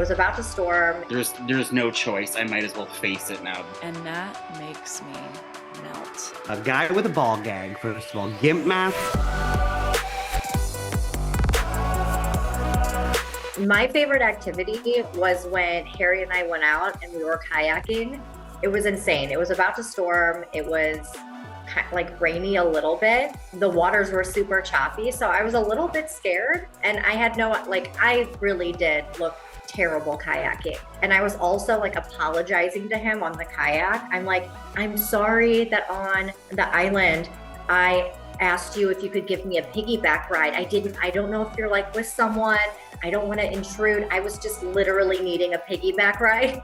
was about to storm. There's no choice. I might as well face it now. And that makes me melt. A guy with a ball gag, first of all. Gimp mask. My favorite activity was when Harry and I went out and we were kayaking. It was insane. It was about to storm. It was like rainy a little bit. The waters were super choppy, so I was a little bit scared, and I had I really did look terrible kayaking. And I was also like apologizing to him on the kayak. I'm like, I'm sorry that on the island I asked you if you could give me a piggyback ride. I don't know if you're like with someone. I don't want to intrude. I was just literally needing a piggyback ride.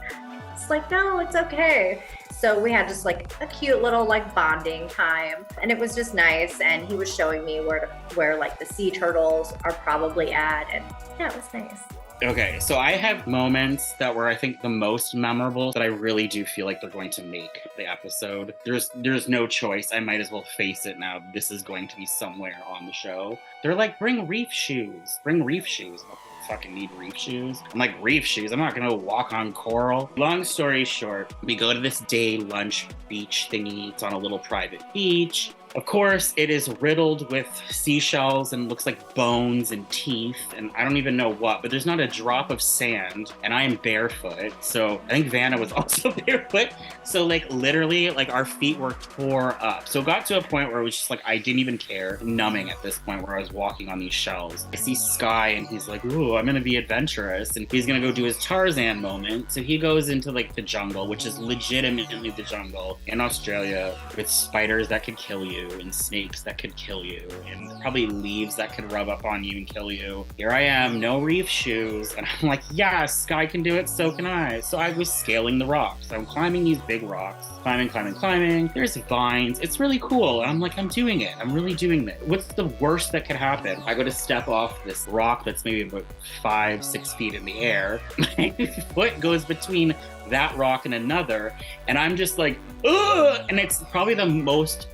It's like, no, it's okay. So we had just like a cute little like bonding time, and it was just nice. And he was showing me where like the sea turtles are probably at, and yeah, it was nice. Okay, so I have moments that were, I think, the most memorable that I really do feel like they're going to make the episode. There's no choice. I might as well face it now. This is going to be somewhere on the show. They're like, bring reef shoes. Bring reef shoes. I fucking need reef shoes. I'm like, reef shoes? I'm not gonna walk on coral. Long story short, we go to this day lunch beach thingy. It's on a little private beach. Of course, it is riddled with seashells and looks like bones and teeth and I don't even know what, but there's not a drop of sand, and I am barefoot. So I think Vanna was also barefoot. So like literally like our feet were tore up. So it got to a point where it was just like I didn't even care, numbing at this point where I was walking on these shells. I see Sky and he's like, ooh, I'm gonna be adventurous, and he's gonna go do his Tarzan moment. So he goes into like the jungle, which is legitimately the jungle in Australia, with spiders that could kill you and snakes that could kill you and probably leaves that could rub up on you and kill you. Here I am, no reef shoes, and I'm like, yes, Sky can do it, so can I. So I was scaling the rocks. I'm climbing these big rocks, climbing. There's vines. It's really cool. And I'm like, I'm doing it. I'm really doing it. What's the worst that could happen? I go to step off this rock that's maybe about 5-6 feet in the air. My foot goes between that rock and another, and I'm just like, ugh! And it's probably the most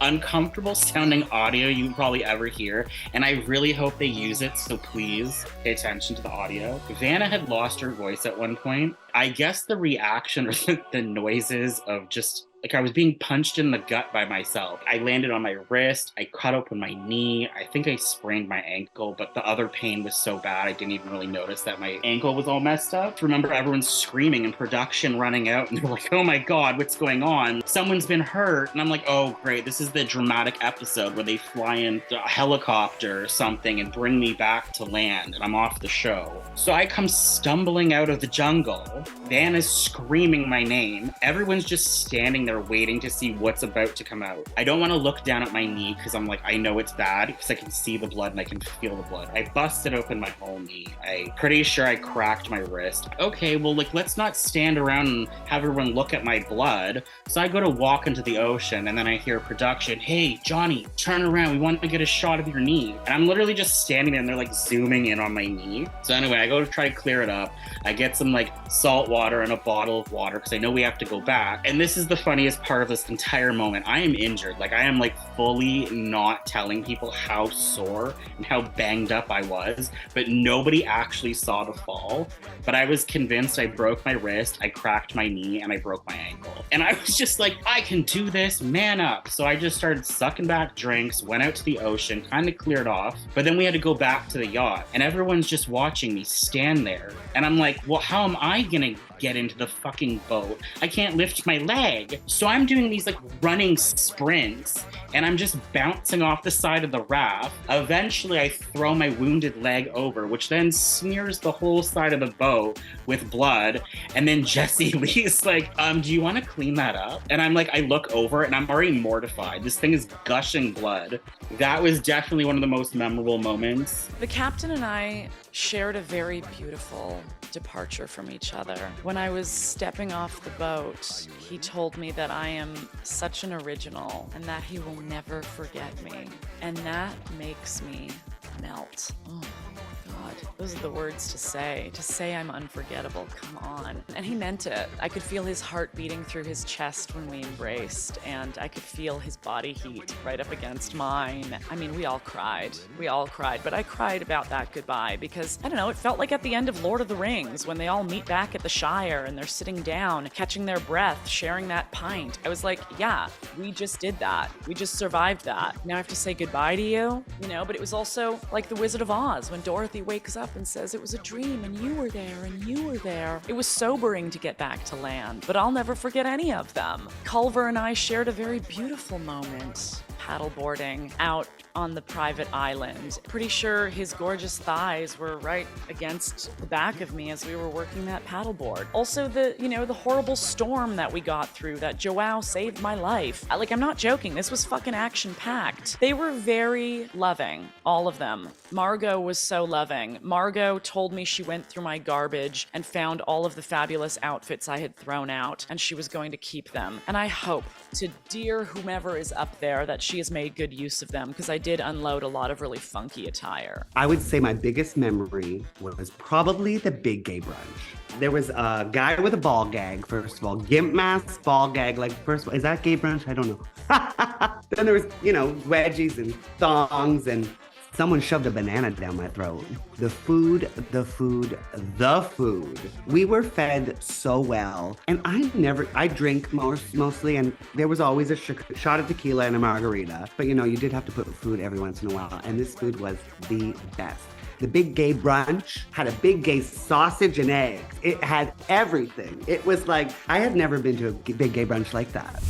uncomfortable sounding audio you probably ever hear, and I really hope they use it, so please pay attention to the audio. Vanna had lost her voice at one point. I guess the reaction or the noises of just like I was being punched in the gut by myself. I landed on my wrist, I cut open my knee, I think I sprained my ankle, but the other pain was so bad I didn't even really notice that my ankle was all messed up. Remember everyone screaming in production, running out, and they're like, oh my God, what's going on? Someone's been hurt. And I'm like, oh great, this is the dramatic episode where they fly in a helicopter or something and bring me back to land, and I'm off the show. So I come stumbling out of the jungle. Vanna's screaming my name. Everyone's just standing there waiting to see what's about to come out. I don't want to look down at my knee because I'm like, I know it's bad because I can see the blood and I can feel the blood. I busted open my whole knee. I'm pretty sure I cracked my wrist. Okay, well, like, let's not stand around and have everyone look at my blood. So I go to walk into the ocean, and then I hear production, hey, Johnny, turn around. We want to get a shot of your knee. And I'm literally just standing there and they're like zooming in on my knee. So anyway, I go to try to clear it up. I get some like salt water and a bottle of water because I know we have to go back. And this is the funniest part of this entire moment. I am injured. Like I am like fully not telling people how sore and how banged up I was, but nobody actually saw the fall. But I was convinced I broke my wrist, I cracked my knee, and I broke my ankle. And I was just like, I can do this, man up. So I just started sucking back drinks, went out to the ocean, kind of cleared off. But then we had to go back to the yacht, and everyone's just watching me stand there. And I'm like, well, how am I gonna get into the fucking boat? I can't lift my leg. So I'm doing these like running sprints, and I'm just bouncing off the side of the raft. Eventually I throw my wounded leg over, which then smears the whole side of the boat with blood. And then Jesse Lee's like, do you want to clean that up? And I'm like, I look over and I'm already mortified. This thing is gushing blood. That was definitely one of the most memorable moments. The captain and I shared a very beautiful departure from each other. When I was stepping off the boat, he told me that I am such an original and that he will never forget me. And that makes me melt. Oh, God. Those are the words to say. To say I'm unforgettable. Come on. And he meant it. I could feel his heart beating through his chest when we embraced, and I could feel his body heat right up against mine. I mean, we all cried. We all cried, but I cried about that goodbye because, I don't know, it felt like at the end of Lord of the Rings when they all meet back at the Shire and they're sitting down, catching their breath, sharing that pint. I was like, yeah, we just did that. We just survived that. Now I have to say goodbye to you, you know, but it was also like the Wizard of Oz when Dorothy wakes up and says it was a dream and you were there and you were there. It was sobering to get back to land, but I'll never forget any of them. Culver and I shared a very beautiful moment paddleboarding out on the private island. Pretty sure his gorgeous thighs were right against the back of me as we were working that paddleboard. Also the horrible storm that we got through, that Joao saved my life. I'm not joking, this was fucking action-packed. They were very loving, all of them. Margot was so loving. Margot told me she went through my garbage and found all of the fabulous outfits I had thrown out, and she was going to keep them. And I hope to dear whomever is up there that she has made good use of them, because I did unload a lot of really funky attire. I would say my biggest memory was probably the big gay brunch. There was a guy with a ball gag, first of all. Gimp mask, ball gag. First of all, is that gay brunch? I don't know. Then there was, wedgies and thongs, and someone shoved a banana down my throat. The food. We were fed so well. And I drink mostly, and there was always a shot of tequila and a margarita. But you did have to put food every once in a while. And this food was the best. The big gay brunch had a big gay sausage and eggs. It had everything. It was like, I had never been to a big gay brunch like that.